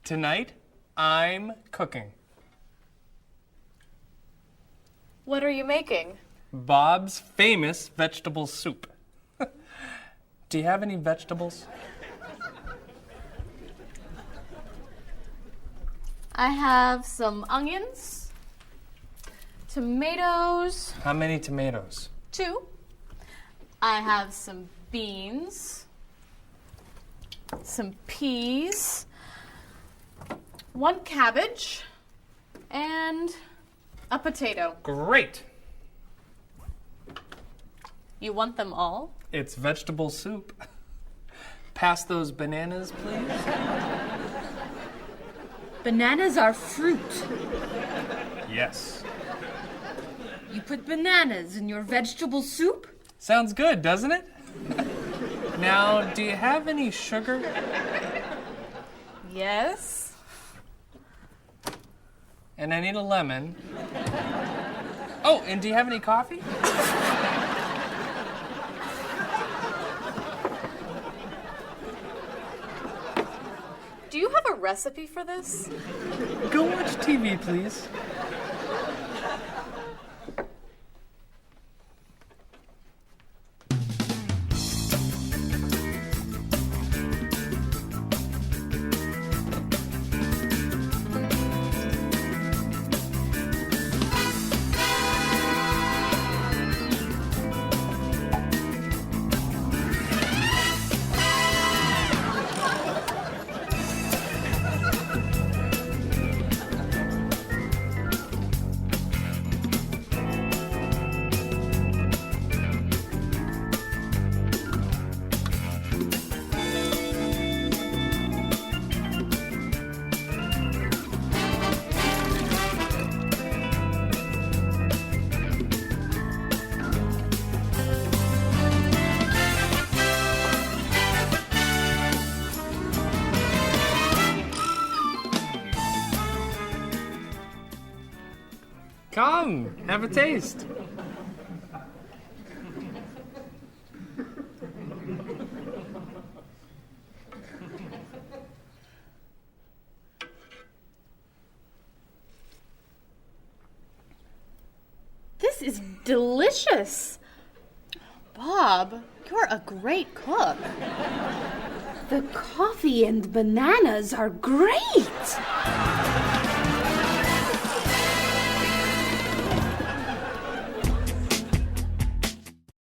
Tonight, I'm cooking. What are you making? Bob's famous vegetable soup. Do you have any vegetables? I have some onions, tomatoes. How many tomatoes? 2. I have some beans, some peas, 1 cabbage, and a potato. Great. You want them all? It's vegetable soup. Pass those bananas, please. Bananas are fruit. Yes. You put bananas in your vegetable soup? Sounds good, doesn't it? Now, do you have any sugar? Yes. And I need a lemon. Oh, and do you have any coffee? Do you have a recipe for this? Go watch TV, please. Come, have a taste. This is delicious. Bob, you're a great cook. The coffee and bananas are great.